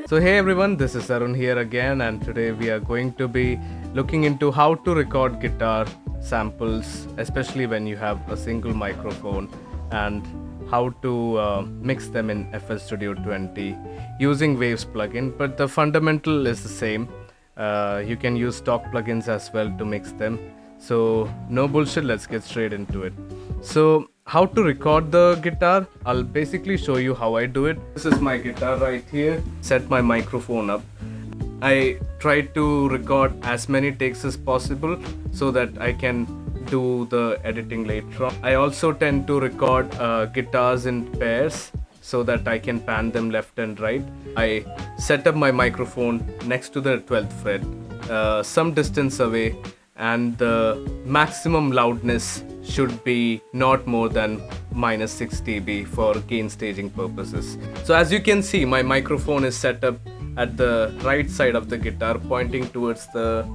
So hey everyone, this is Arun here again, and today we are going to be looking into how to record guitar samples, especially when you have a single microphone, and how to mix them in FL Studio 20 using Waves plugin. But the fundamental is the same. You can use stock plugins as well to mix them. So no bullshit, let's get straight into it. So how to record the guitar? I'll basically show you how I do it. This is my guitar right here. Set my microphone up. I try to record as many takes as possible so that I can do the editing later on. I also tend to record guitars in pairs so that I can pan them left and right. I set up my microphone next to the 12th fret, some distance away, and the maximum loudness should be not more than -6 dB for gain staging purposes. So as you can see, my microphone is set up at the right side of the guitar, pointing towards the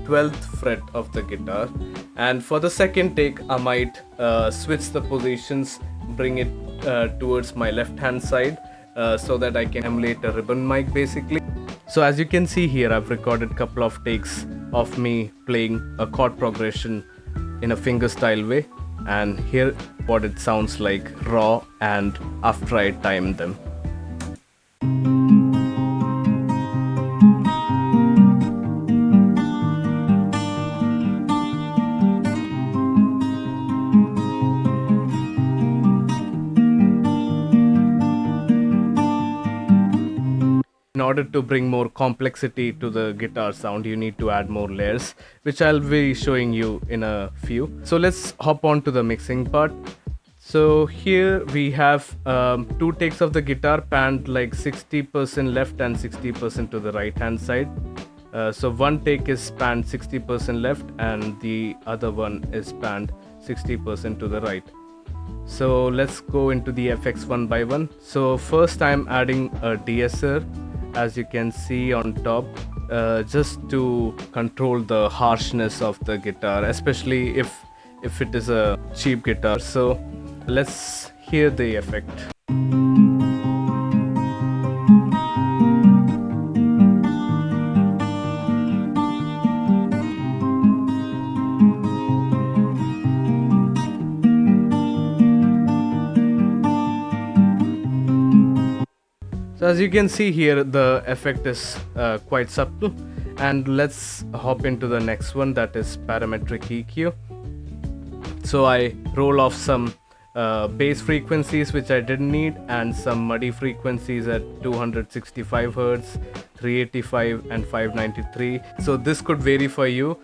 12th fret of the guitar. And for the second take, I might switch the positions, bring it towards my left hand side so that I can emulate a ribbon mic basically. So as you can see here, I've recorded a couple of takes of me playing a chord progression in a fingerstyle way, and here what it sounds like raw and after I timed them. In order to bring more complexity to the guitar sound, you need to add more layers, which I'll be showing you in a few. So let's hop on to the mixing part. So here we have 2 takes of the guitar panned like 60% left and 60% to the right hand side. So one take is panned 60% left and the other one is panned 60% to the right. So let's go into the effects one by one. So first I'm adding a de-esser, as you can see on top, just to control the harshness of the guitar, especially if it is a cheap guitar. So let's hear the effect. So as you can see here, the effect is quite subtle, and let's hop into the next one, that is parametric EQ. So I roll off some bass frequencies which I didn't need, and some muddy frequencies at 265 Hz, 385 and 593. So this could vary for you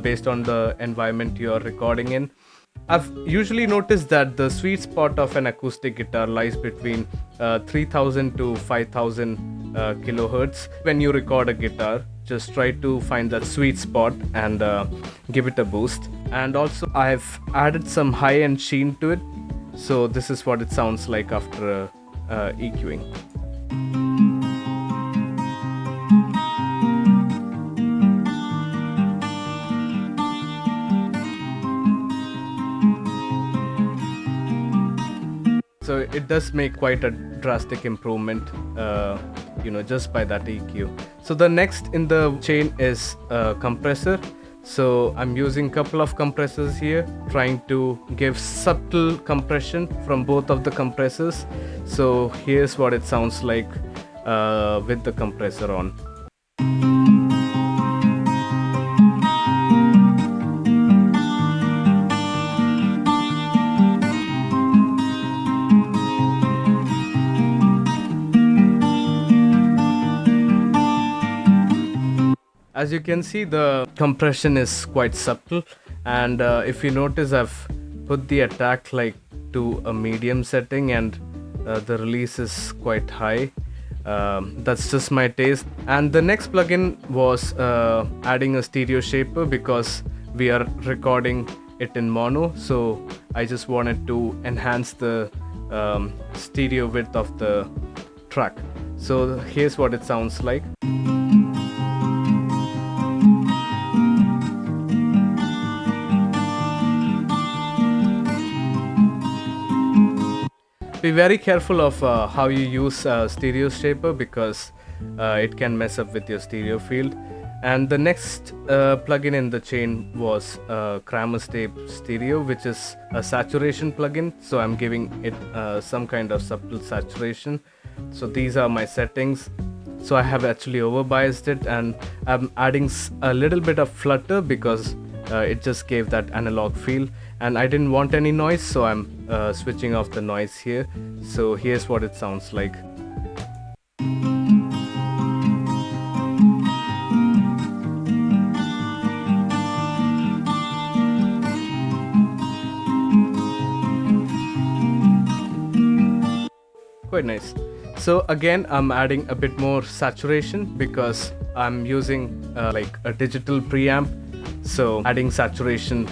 based on the environment you are recording in. I've usually noticed that the sweet spot of an acoustic guitar lies between 3000 to 5000 kilohertz. When you record a guitar, just try to find that sweet spot and give it a boost. And also I've added some high-end sheen to it, so this is what it sounds like after EQing. So it does make quite a drastic improvement, just by that EQ. So the next in the chain is a compressor. So I'm using a couple of compressors here, trying to give subtle compression from both of the compressors. So here's what it sounds like with the compressor on. As you can see, the compression is quite subtle, and if you notice, I've put the attack like to a medium setting, and the release is quite high. That's just my taste. And the next plugin was adding a stereo shaper, because we are recording it in mono, so I just wanted to enhance the stereo width of the track. So here's what it sounds like. Be very careful of how you use stereo shaper, because it can mess up with your stereo field. And the next plugin in the chain was Kramer's Tape Stereo, which is a saturation plugin. So I'm giving it some kind of subtle saturation. So these are my settings. So I have actually overbiased it, and I'm adding a little bit of flutter because it just gave that analog feel, and I didn't want any noise, so I'm switching off the noise here. So here's what it sounds like. Quite nice. So again, I'm adding a bit more saturation because I'm using like a digital preamp. So adding saturation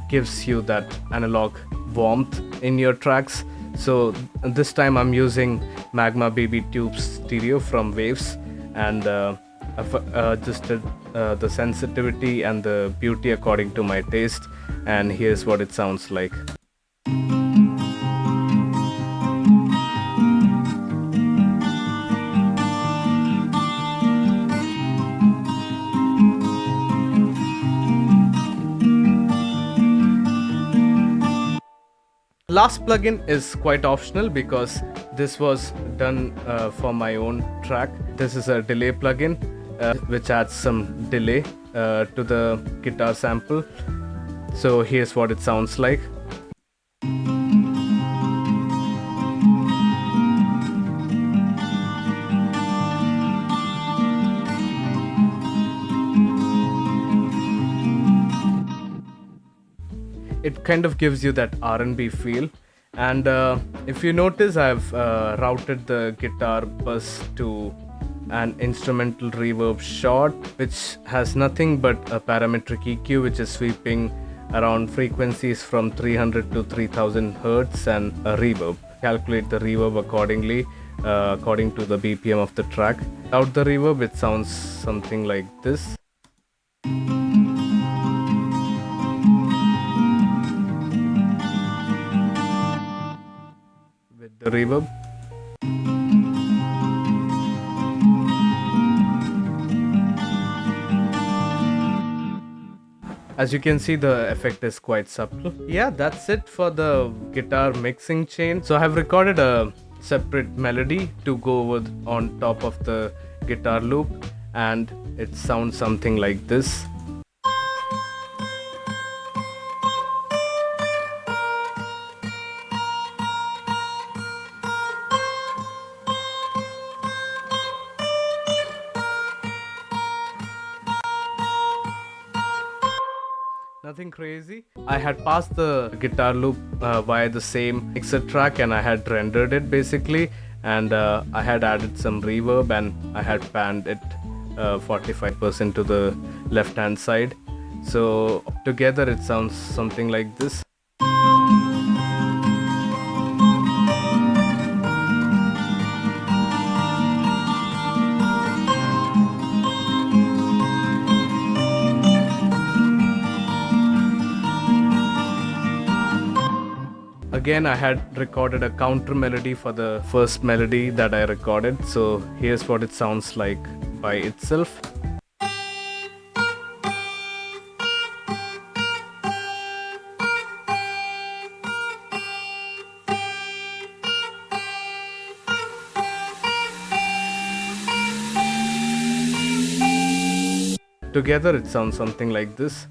gives you that analog warmth in your tracks. So this time I'm using Magma BB Tube Stereo from Waves, and I've adjusted the sensitivity and the beauty according to my taste, and here's what it sounds like. Last plugin is quite optional because this was done for my own track. This is a delay plugin which adds some delay to the guitar sample. So here's what it sounds like. It kind of gives you that R&B feel, and if you notice, I've routed the guitar bus to an instrumental reverb short, which has nothing but a parametric EQ which is sweeping around frequencies from 300 to 3000 Hertz and a reverb. Calculate the reverb accordingly according to the BPM of the track. Without the reverb, it sounds something like this. With the reverb. As you can see, the effect is quite subtle. Yeah, that's it for the guitar mixing chain. So I have recorded a separate melody to go over on top of the guitar loop, and it sounds something like this. Nothing crazy. I had passed the guitar loop via the same mixer track, and I had rendered it basically, and I had added some reverb, and I had panned it 45% to the left hand side. So together it sounds something like this. Again, I had recorded a counter melody for the first melody that I recorded, so here's what it sounds like by itself. Together it sounds something like this.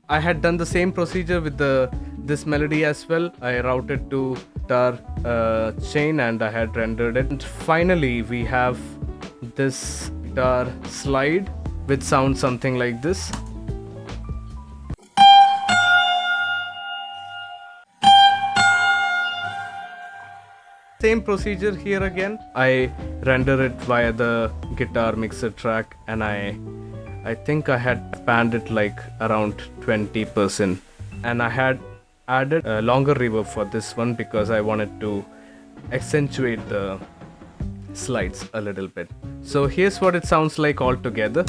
I had done the same procedure with this melody as well. I routed to guitar chain, and I had rendered it. And finally, we have this guitar slide, which sounds something like this. Same procedure here again. I render it via the guitar mixer track, and I think I had panned it like around 20%, and I had added a longer reverb for this one because I wanted to accentuate the slides a little bit. So here's what it sounds like all together.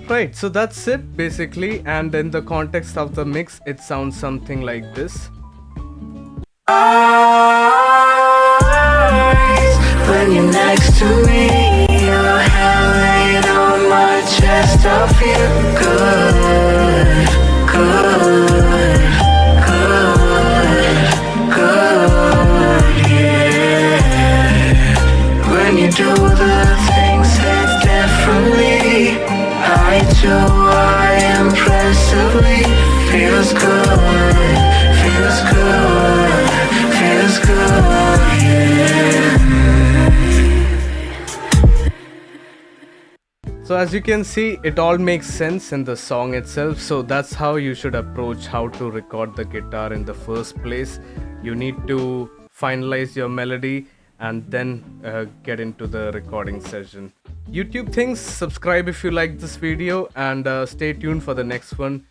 Right, so that's it basically, and in the context of the mix, it sounds something like this. When you're next to me, your hand laid on my chest, I feel good, good, good, good, yeah. When you do the things hit differently, I do, I impressively. Feels good, feels good, feels good, yeah. So as you can see, it all makes sense in the song itself. So that's how you should approach how to record the guitar in the first place. You need to finalize your melody and then get into the recording session. YouTube things, subscribe if you like this video, and stay tuned for the next one.